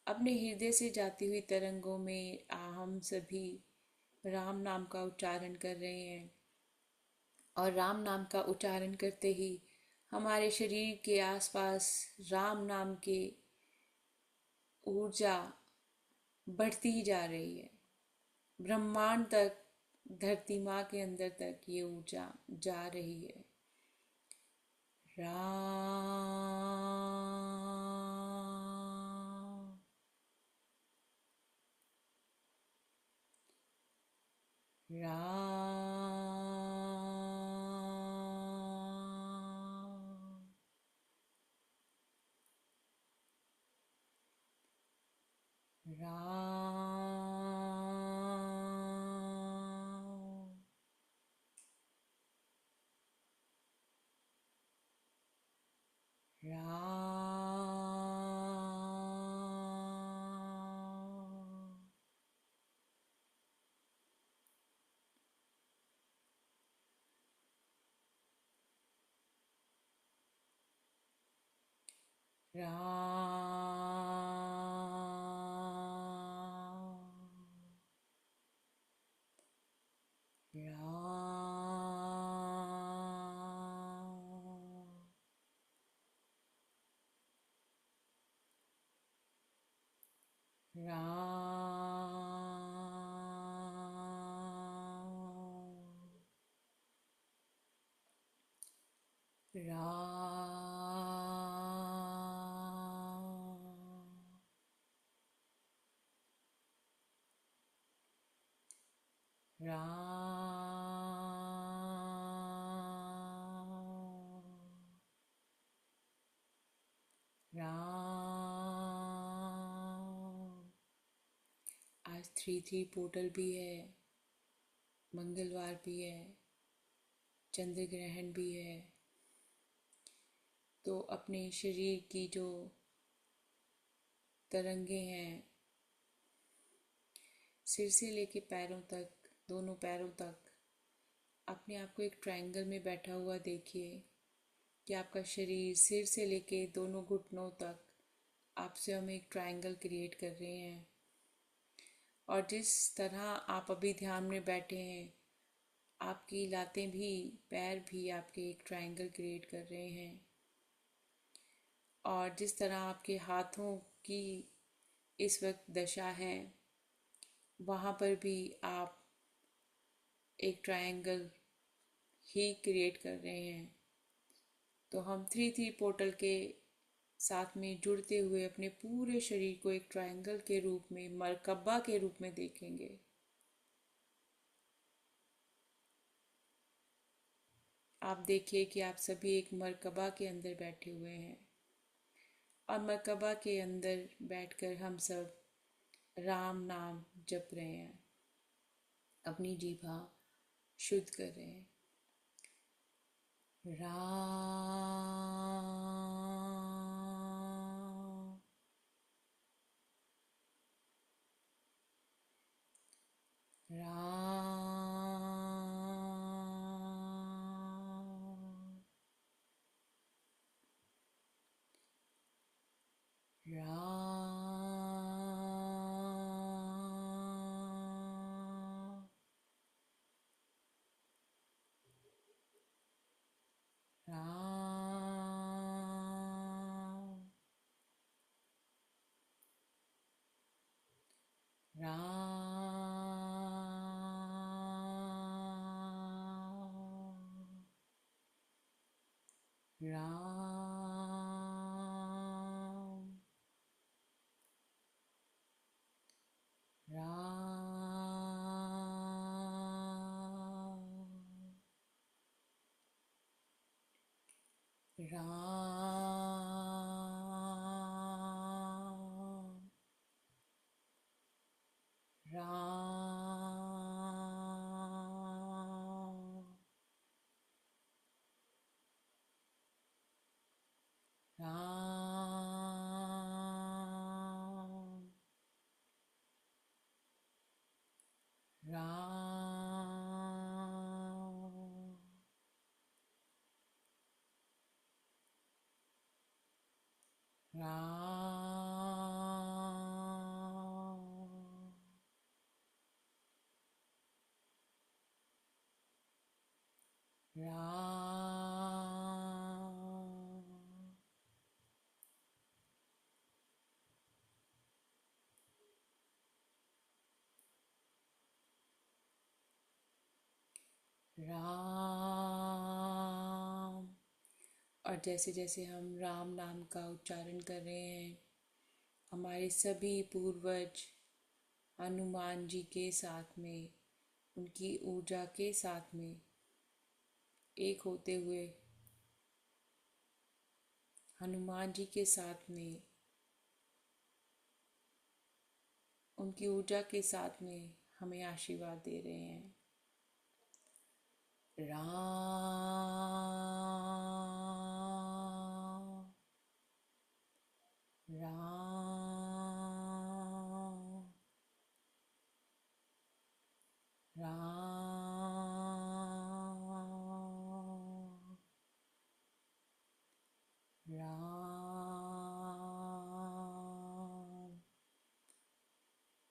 अपने हृदय से जाती हुई तरंगों में हम सभी राम नाम का उच्चारण कर रहे हैं। और राम नाम का उच्चारण करते ही हमारे शरीर के आसपास राम नाम की ऊर्जा बढ़ती ही जा रही है। ब्रह्मांड तक, धरती माँ के अंदर तक ये ऊर्जा जा रही है। राम राम राम राम राम राम राम राम राम राम। आज 3-3 पोर्टल भी है, मंगलवार भी है, चंद्र ग्रहण भी है। तो अपने शरीर की जो तरंगे हैं, सिर से लेके पैरों तक, दोनों पैरों तक, अपने आप को एक ट्रायंगल में बैठा हुआ देखिए कि आपका शरीर सिर से लेके दोनों घुटनों तक आपसे हम एक ट्रायंगल क्रिएट कर रहे हैं। और जिस तरह आप अभी ध्यान में बैठे हैं, आपकी लातें भी, पैर भी आपके एक ट्रायंगल क्रिएट कर रहे हैं। और जिस तरह आपके हाथों की इस वक्त दशा है, वहाँ पर भी आप एक ट्रायंगल ही क्रिएट कर रहे हैं। तो हम 3-3 पोर्टल के साथ में जुड़ते हुए अपने पूरे शरीर को एक ट्रायंगल के रूप में, मरकबा के रूप में देखेंगे। आप देखिए कि आप सभी एक मरकबा के अंदर बैठे हुए हैं और मरकबा के अंदर बैठकर हम सब राम नाम जप रहे हैं, अपनी जीभा शुद्ध कर रहे हैं। राम राम राम राम राम राम राम राम राम राम राम राम राम। और जैसे जैसे हम राम नाम का उच्चारण कर रहे हैं, हमारे सभी पूर्वज हनुमान जी के साथ में, उनकी ऊर्जा के साथ में एक होते हुए, हनुमान जी के साथ में, उनकी ऊर्जा के साथ में हमें आशीर्वाद दे रहे हैं। राम राम राम राम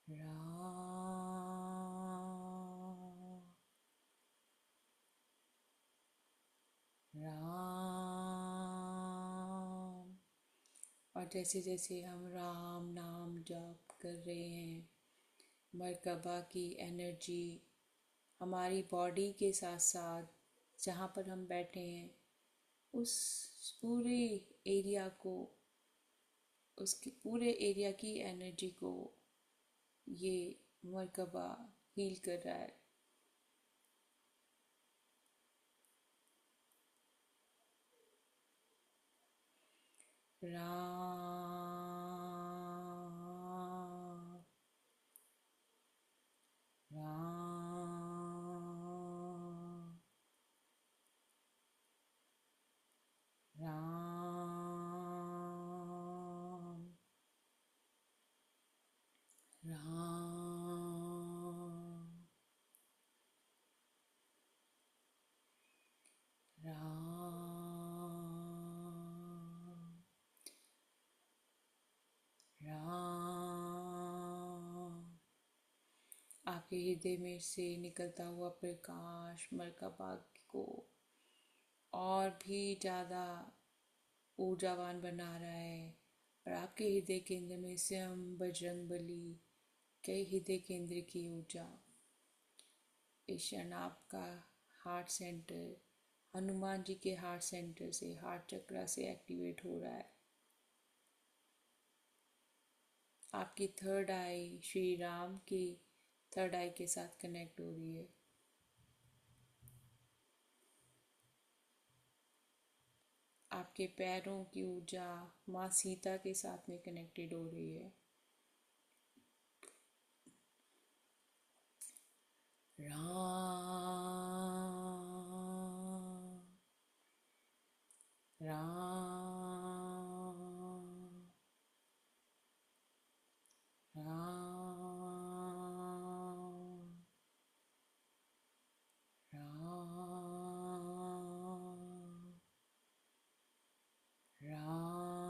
राम राम। और जैसे जैसे हम राम नाम जप कर रहे हैं, मर्कबा की एनर्जी हमारी बॉडी के साथ साथ जहाँ पर हम बैठे हैं उस पूरे एरिया को, उसके पूरे एरिया की एनर्जी को ये मर्कबा हील कर रहा है। राम राम राम राम राम राम। आपके हृदय में से निकलता हुआ प्रकाश मर्कबा को और भी ज़्यादा ऊर्जावान बना रहा है। और आपके हृदय केंद्र में स्वयं बजरंगबली के हृदय केंद्र की ऊर्जा इस क्षण आपका हार्ट सेंटर, हनुमान जी के हार्ट सेंटर से, हार्ट चक्र से एक्टिवेट हो रहा है। आपकी थर्ड आई श्री राम की थर्ड आई के साथ कनेक्ट हो रही है। आपके पैरों की ऊर्जा माँ सीता के साथ में कनेक्टेड हो रही है। राम राम राम राम राम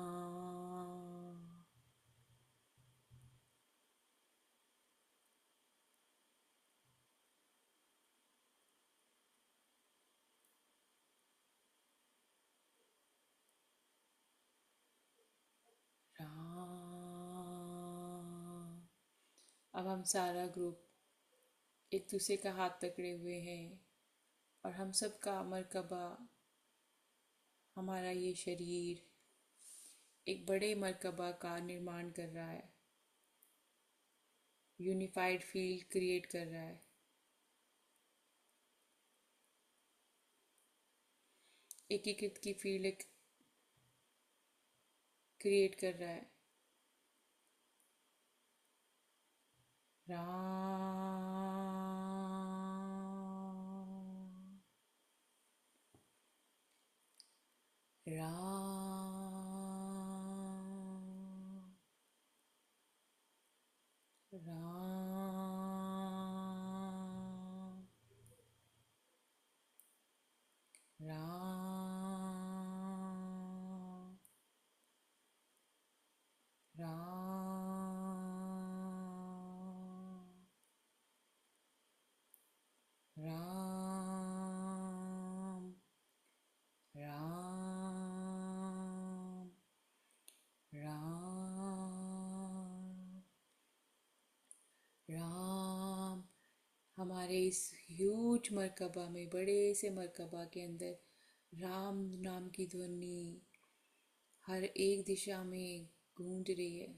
राम। अब हम सारा ग्रुप एक दूसरे का हाथ पकड़े हुए हैं और हम सब का मर्कबा, हमारा ये शरीर एक बड़े मर्कबा का निर्माण कर रहा है, यूनिफाइड फील्ड क्रिएट कर रहा है। एकीकृत की फील्ड क्रिएट कर रहा है। राम राम राम राम राम राम हमारे इस ह्यूज मर्कबा में, बड़े से मर्कबा के अंदर राम नाम की ध्वनि हर एक दिशा में गूंज रही है।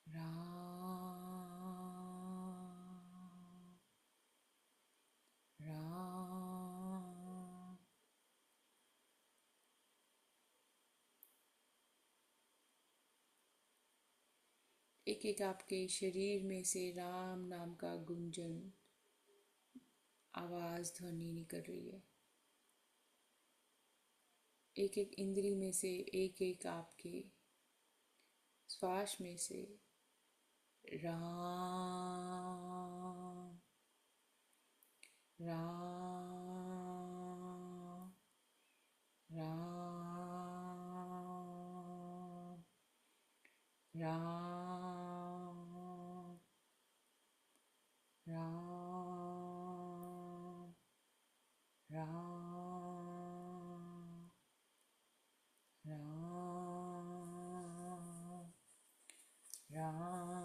राम राम। एक एक आपके शरीर में से राम नाम का गुंजन आवाज ध्वनि निकल रही है। एक एक इंद्री में से, एक एक आपके श्वास में से राम राम राम राम राम राम राम राम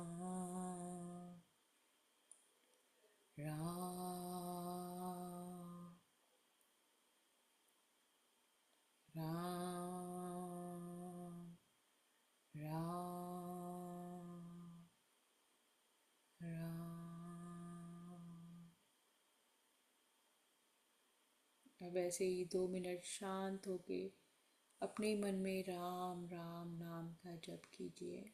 राम राम राम राम। अब ऐसे ही 2 मिनट शांत होके अपने मन में राम राम नाम का जप कीजिए।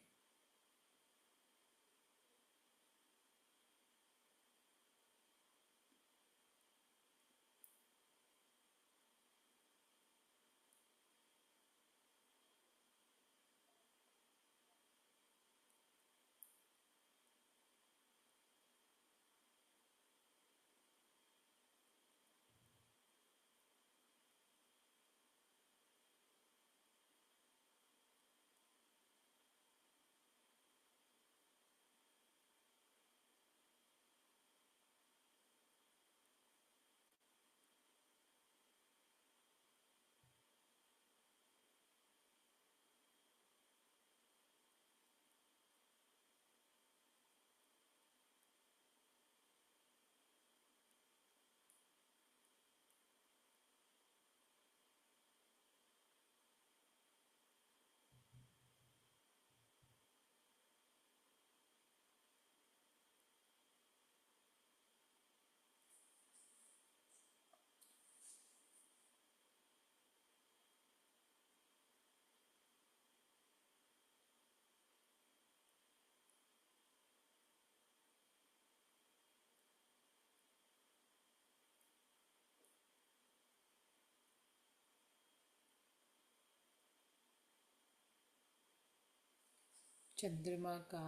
चंद्रमा का,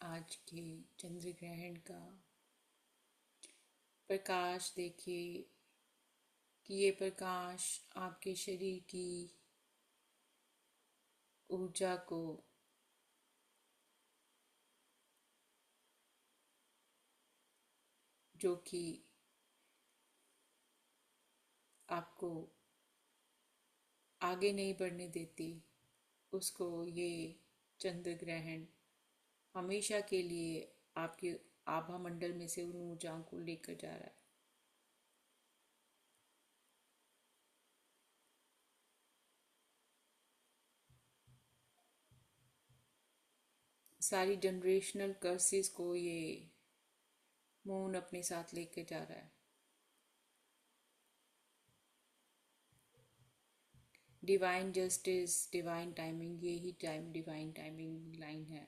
आज के चंद्र ग्रहण का प्रकाश देखिए कि ये प्रकाश आपके शरीर की ऊर्जा को जो कि आपको आगे नहीं बढ़ने देती, उसको ये चंद्र ग्रहण हमेशा के लिए आपके आभा मंडल में से उन ऊर्जाओं को लेकर जा रहा है। सारी जनरेशनल कर्सेस को ये मून अपने साथ लेकर जा रहा है। डिवाइन जस्टिस, डिवाइन टाइमिंग, यही टाइम डिवाइन टाइमिंग लाइन है,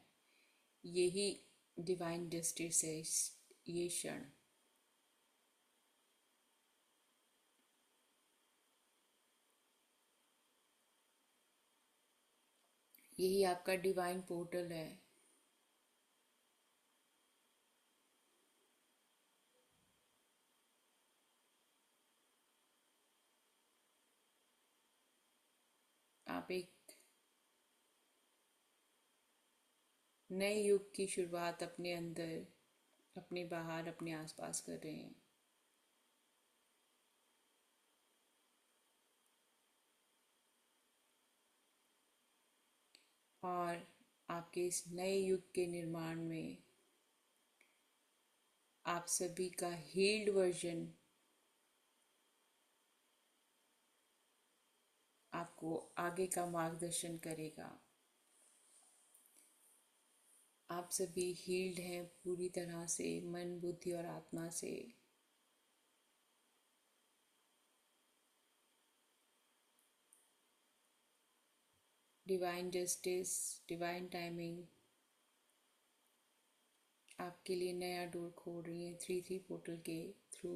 यही डिवाइन जस्टिस है। ये क्षण यही आपका डिवाइन पोर्टल है। आप एक नए युग की शुरुआत अपने अंदर, अपने बाहर, अपने आसपास कर रहे हैं। और आपके इस नए युग के निर्माण में आप सभी का हील्ड वर्जन आपको आगे का मार्गदर्शन करेगा। आप सभी हील्ड हैं पूरी तरह से, मन, बुद्धि और आत्मा से। डिवाइन जस्टिस, डिवाइन टाइमिंग आपके लिए नया डोर खोल रही है 3-3 पोर्टल के थ्रू।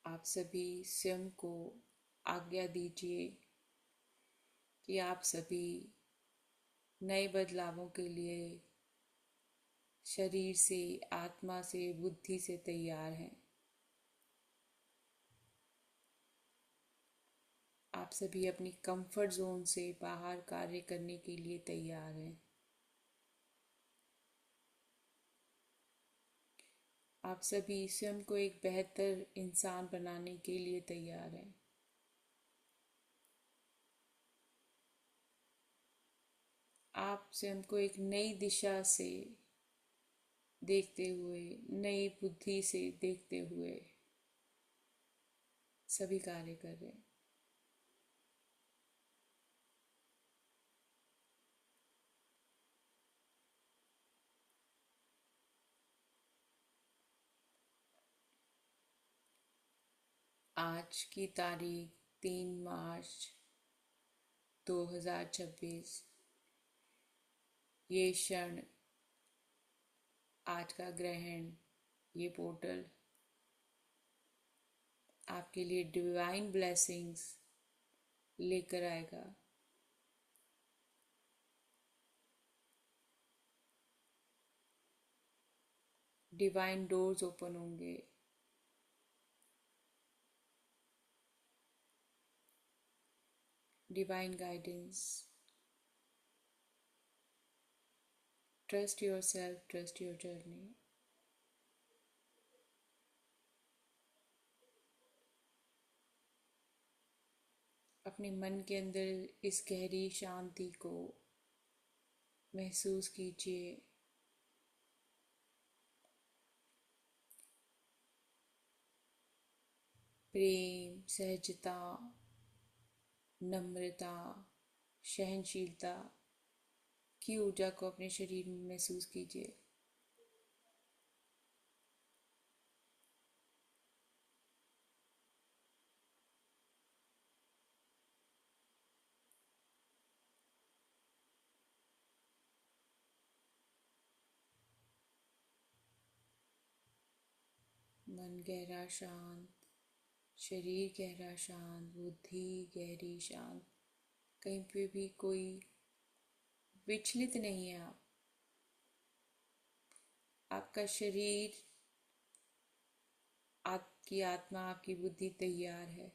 आप सभी स्वयं को आज्ञा दीजिए कि आप सभी नए बदलावों के लिए शरीर से, आत्मा से, बुद्धि से तैयार हैं। आप सभी अपनी कंफर्ट जोन से बाहर कार्य करने के लिए तैयार हैं। आप सभी स्वयं को एक बेहतर इंसान बनाने के लिए तैयार हैं। आप स्वयं को एक नई दिशा से देखते हुए, नई बुद्धि से देखते हुए सभी कार्य कर रहे हैं। आज की तारीख 3 मार्च 2026। ये क्षण, आज का ग्रहण, ये पोर्टल आपके लिए डिवाइन ब्लेसिंग्स लेकर आएगा। डिवाइन डोर्स ओपन होंगे। Divine guidance. Trust your self, trust your journey. अपने मन के अंदर इस गहरी शांति को महसूस कीजिए। प्रेम, सहजता, नम्रता, सहनशीलता की ऊर्जा को अपने शरीर में महसूस कीजिए। मन गहरा शांत, शरीर गहरा शांत, बुद्धि गहरी शांत। कहीं पे भी कोई विचलित नहीं है। आपका शरीर, आपकी आत्मा, आपकी बुद्धि तैयार है।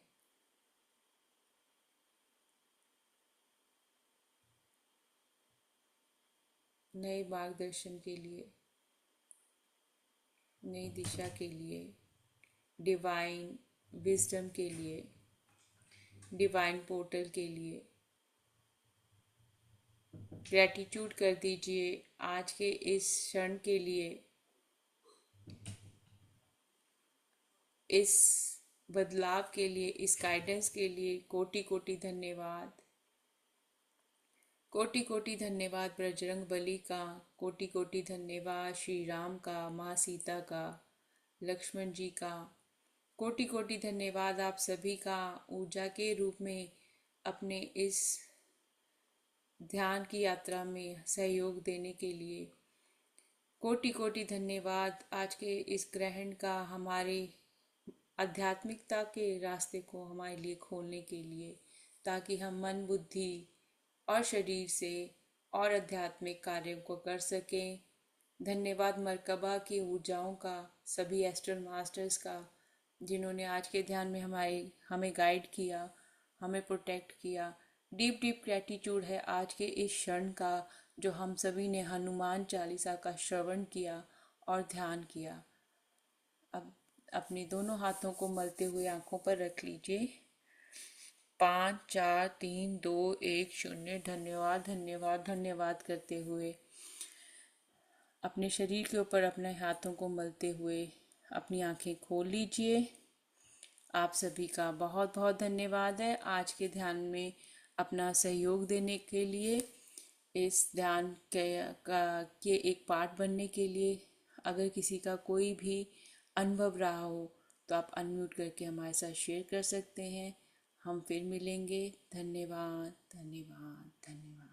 नए मार्गदर्शन के लिए, नई दिशा के लिए, डिवाइन विजडम के लिए, डिवाइन पोर्टल के लिए। ग्रैटिट्यूड कर दीजिए आज के इस क्षण के लिए, इस बदलाव के लिए, इस गाइडेंस के लिए। कोटि कोटि धन्यवाद। कोटि कोटि धन्यवाद बजरंग बली का। कोटि कोटि धन्यवाद श्री राम का, माँ सीता का, लक्ष्मण जी का। कोटि कोटि धन्यवाद आप सभी का ऊर्जा के रूप में अपने इस ध्यान की यात्रा में सहयोग देने के लिए। कोटि कोटि धन्यवाद आज के इस ग्रहण का हमारे आध्यात्मिकता के रास्ते को हमारे लिए खोलने के लिए, ताकि हम मन, बुद्धि और शरीर से और आध्यात्मिक कार्यों को कर सकें। धन्यवाद मर्कबा की ऊर्जाओं का, सभी एस्ट्रल मास्टर्स का, जिन्होंने आज के ध्यान में हमें गाइड किया, हमें प्रोटेक्ट किया। डीप डीप ग्रैटिट्यूड है आज के इस क्षण का, जो हम सभी ने हनुमान चालीसा का श्रवण किया और ध्यान किया। अब अपने दोनों हाथों को मलते हुए आंखों पर रख लीजिए। 5 4 3 2 1 0। धन्यवाद धन्यवाद धन्यवाद करते हुए अपने शरीर के ऊपर अपने हाथों को मलते हुए अपनी आंखें खोल लीजिए। आप सभी का बहुत बहुत धन्यवाद है आज के ध्यान में अपना सहयोग देने के लिए, इस ध्यान के एक पार्ट बनने के लिए। अगर किसी का कोई भी अनुभव रहा हो तो आप अनम्यूट करके हमारे साथ शेयर कर सकते हैं। हम फिर मिलेंगे। धन्यवाद धन्यवाद धन्यवाद।